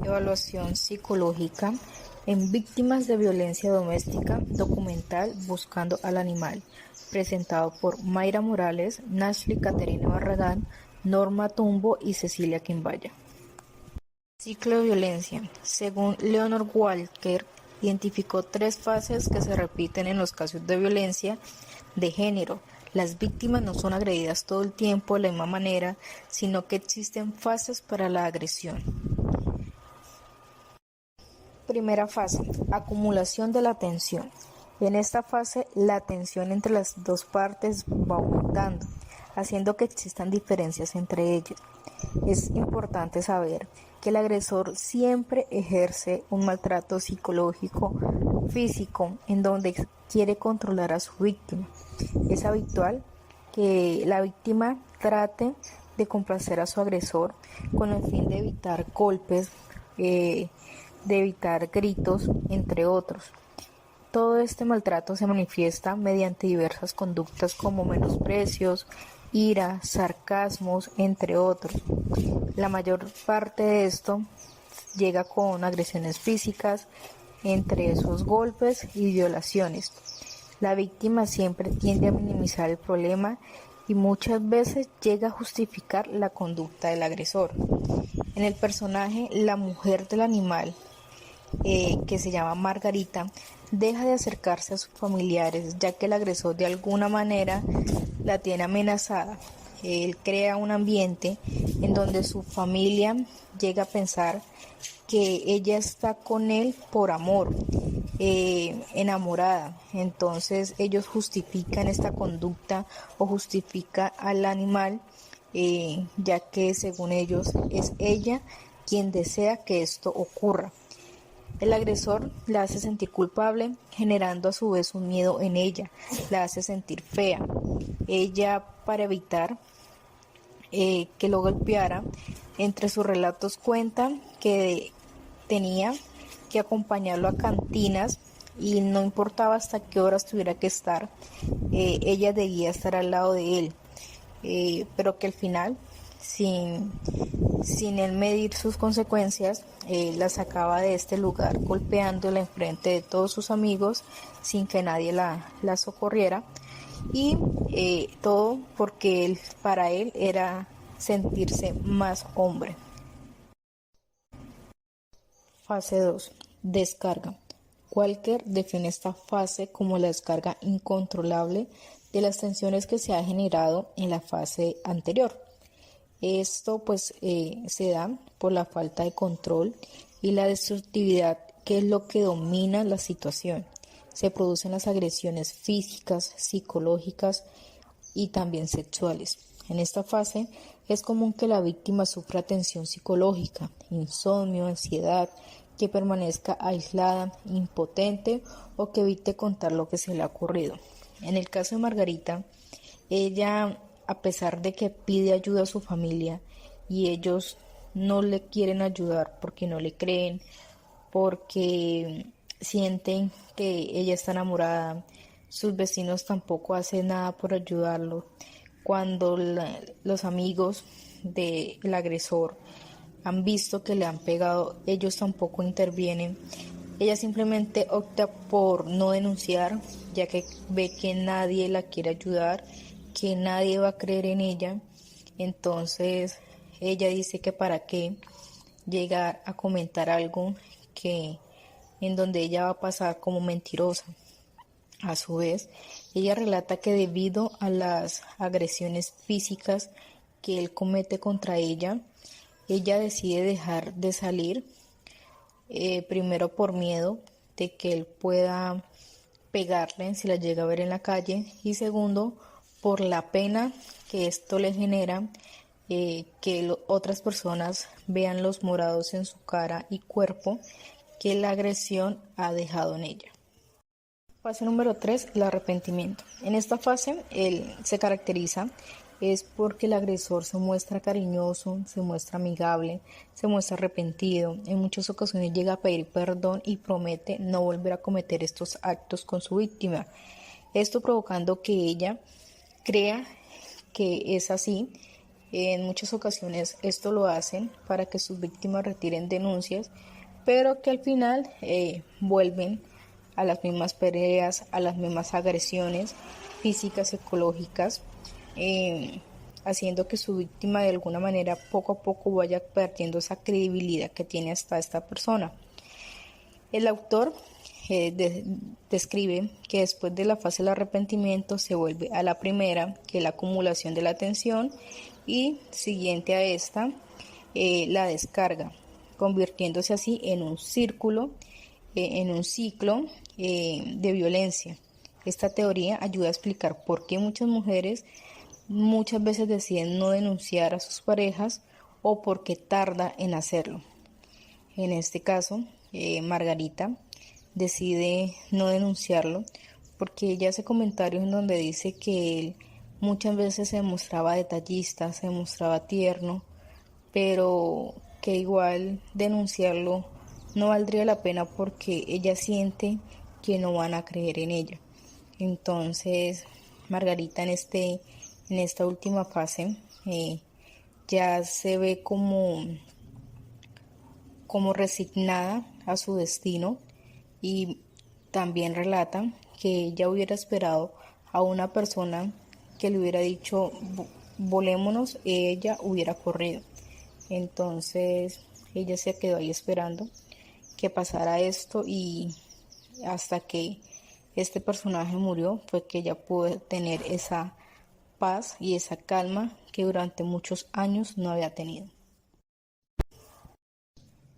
Evaluación psicológica en víctimas de violencia doméstica, documental Buscando al Animal, presentado por Mayra Morales, Nashley Caterina Barragán, Norma Tumbo y Cecilia Quimbaya. Ciclo de violencia. Según Leonor Walker, identificó 3 fases que se repiten en los casos de violencia de género. Las víctimas no son agredidas todo el tiempo de la misma manera, sino que existen fases para la agresión. Primera fase, acumulación de la tensión. En esta fase, la tensión entre las dos partes va aumentando, haciendo que existan diferencias entre ellas. Es importante saber que el agresor siempre ejerce un maltrato psicológico, físico, en donde quiere controlar a su víctima. Es habitual que la víctima trate de complacer a su agresor con el fin de evitar golpes, de evitar gritos, entre otros. Todo este maltrato se manifiesta mediante diversas conductas como menosprecios, ira, sarcasmos, entre otros. La mayor parte de esto llega con agresiones físicas, entre esos golpes y violaciones. La víctima siempre tiende a minimizar el problema y muchas veces llega a justificar la conducta del agresor. En el personaje, la mujer del animal, que se llama Margarita, deja de acercarse a sus familiares ya que el agresor de alguna manera la tiene amenazada. Él crea un ambiente en donde su familia llega a pensar que ella está con él por amor, enamorada. Entonces ellos justifican esta conducta o justifica al animal, ya que según ellos es ella quien desea que esto ocurra. El agresor la hace sentir culpable, generando a su vez un miedo en ella, la hace sentir fea. Ella, para evitar que lo golpeara, entre sus relatos cuenta que tenía que acompañarlo a cantinas y no importaba hasta qué horas tuviera que estar, ella debía estar al lado de él, pero que al final, sin él medir sus consecuencias, la sacaba de este lugar golpeándola enfrente de todos sus amigos sin que nadie la socorriera, y todo porque para él era sentirse más hombre. Fase 2. Descarga. Walker define esta fase como la descarga incontrolable de las tensiones que se ha generado en la fase anterior. Esto pues se da por la falta de control y la destructividad, que es lo que domina la situación. Se producen las agresiones físicas, psicológicas y también sexuales. En esta fase es común que la víctima sufra tensión psicológica, insomnio, ansiedad, que permanezca aislada, impotente o que evite contar lo que se le ha ocurrido. En el caso de Margarita, ella, a pesar de que pide ayuda a su familia y ellos no le quieren ayudar porque no le creen, porque sienten que ella está enamorada, sus vecinos tampoco hacen nada por ayudarlo. Cuando los amigos del agresor han visto que le han pegado, ellos tampoco intervienen. Ella simplemente opta por no denunciar, ya que ve que nadie la quiere ayudar, que nadie va a creer en ella. Entonces ella dice que para qué llegar a comentar algo que en donde ella va a pasar como mentirosa. A su vez, ella relata que debido a las agresiones físicas que él comete contra ella decide dejar de salir, primero por miedo de que él pueda pegarle si la llega a ver en la calle, y segundo por la pena que esto le genera, que otras personas vean los morados en su cara y cuerpo que la agresión ha dejado en ella. Fase número 3, el arrepentimiento. En esta fase, él se caracteriza es porque el agresor se muestra cariñoso, se muestra amigable, se muestra arrepentido. En muchas ocasiones llega a pedir perdón y promete no volver a cometer estos actos con su víctima. Esto provocando que ella crea que es así En muchas ocasiones esto lo hacen para que sus víctimas retiren denuncias, pero que al final vuelven a las mismas peleas, a las mismas agresiones físicas, psicológicas, eh, haciendo que su víctima de alguna manera poco a poco vaya perdiendo esa credibilidad que tiene hasta esta persona. El autor describe que después de la fase del arrepentimiento se vuelve a la primera, que es la acumulación de la atención, y siguiente a esta, la descarga, convirtiéndose así en un círculo, en un ciclo de violencia. Esta teoría ayuda a explicar por qué muchas mujeres muchas veces deciden no denunciar a sus parejas o por qué tarda en hacerlo. En este caso, Margarita decide no denunciarlo porque ella hace comentarios en donde dice que él muchas veces se mostraba detallista, se mostraba tierno, pero que igual denunciarlo no valdría la pena porque ella siente que no van a creer en ella. Entonces, Margarita en esta última fase ya se ve como resignada a su destino, y también relata que ella hubiera esperado a una persona que le hubiera dicho volémonos, ella hubiera corrido. Entonces ella se quedó ahí esperando que pasara esto, y hasta que este personaje murió fue que ella pudo tener esa paz y esa calma que durante muchos años no había tenido.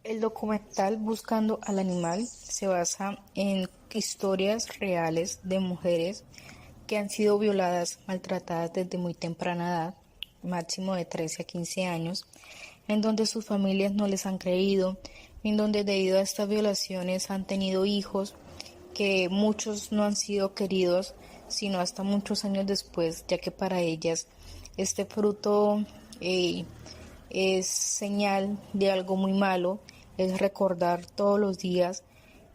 El documental Buscando al Animal se basa en historias reales de mujeres que han sido violadas, maltratadas desde muy temprana edad, máximo de 13 a 15 años, en donde sus familias no les han creído, en donde debido a estas violaciones han tenido hijos que muchos no han sido queridos, sino hasta muchos años después, ya que para ellas este fruto es señal de algo muy malo, es recordar todos los días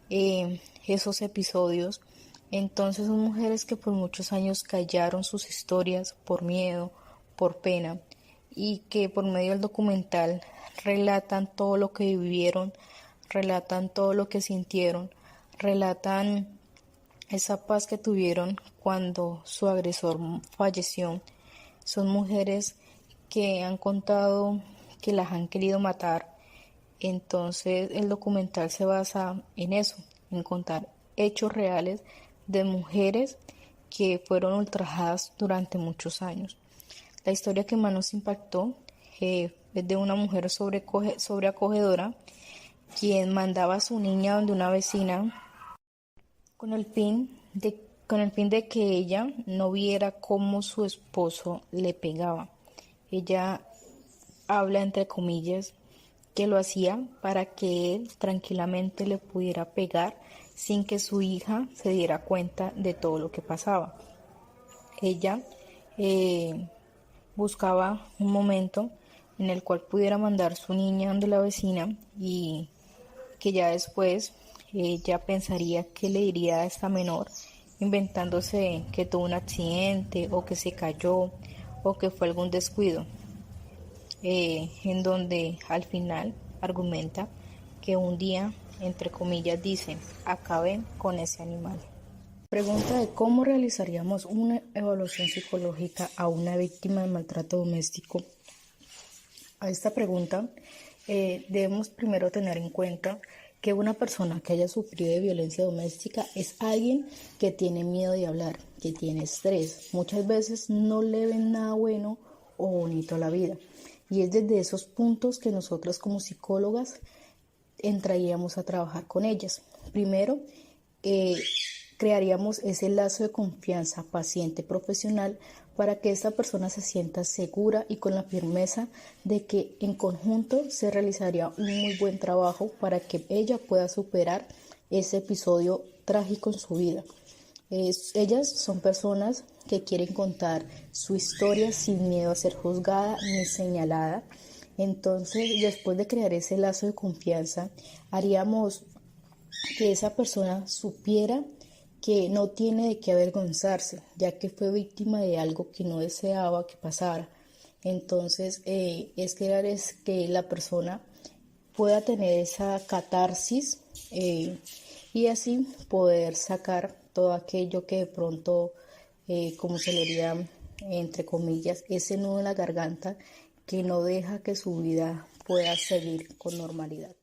esos episodios. Entonces son mujeres que por muchos años callaron sus historias por miedo, por pena, y que por medio del documental relatan todo lo que vivieron, relatan todo lo que sintieron, relatan esa paz que tuvieron cuando su agresor falleció. Son mujeres que han contado que las han querido matar. Entonces el documental se basa en eso, en contar hechos reales de mujeres que fueron ultrajadas durante muchos años. La historia que más nos impactó es de una mujer sobreacogedora quien mandaba a su niña donde una vecina con el fin de que ella no viera cómo su esposo le pegaba. Ella habla entre comillas que lo hacía para que él tranquilamente le pudiera pegar sin que su hija se diera cuenta de todo lo que pasaba. Ella buscaba un momento en el cual pudiera mandar su niña donde la vecina, y que ya después ella pensaría que le diría a esta menor, inventándose que tuvo un accidente o que se cayó o que fue algún descuido, en donde al final argumenta que un día, entre comillas, dicen, acaben con ese animal. Pregunta de cómo realizaríamos una evaluación psicológica a una víctima de maltrato doméstico. A esta pregunta debemos primero tener en cuenta que una persona que haya sufrido de violencia doméstica es alguien que tiene miedo de hablar, que tiene estrés. Muchas veces no le ven nada bueno o bonito a la vida. Y es desde esos puntos que nosotras como psicólogas entraríamos a trabajar con ellas. Primero, crearíamos ese lazo de confianza paciente-profesional para que esta persona se sienta segura y con la firmeza de que en conjunto se realizaría un muy buen trabajo para que ella pueda superar ese episodio trágico en su vida. Ellas son personas que quieren contar su historia sin miedo a ser juzgada ni señalada. Entonces, después de crear ese lazo de confianza, haríamos que esa persona supiera que no tiene de qué avergonzarse, ya que fue víctima de algo que no deseaba que pasara. Entonces, es crear es que la persona pueda tener esa catarsis y así poder sacar todo aquello que de pronto, como se le diría, entre comillas, ese nudo en la garganta que no deja que su vida pueda seguir con normalidad.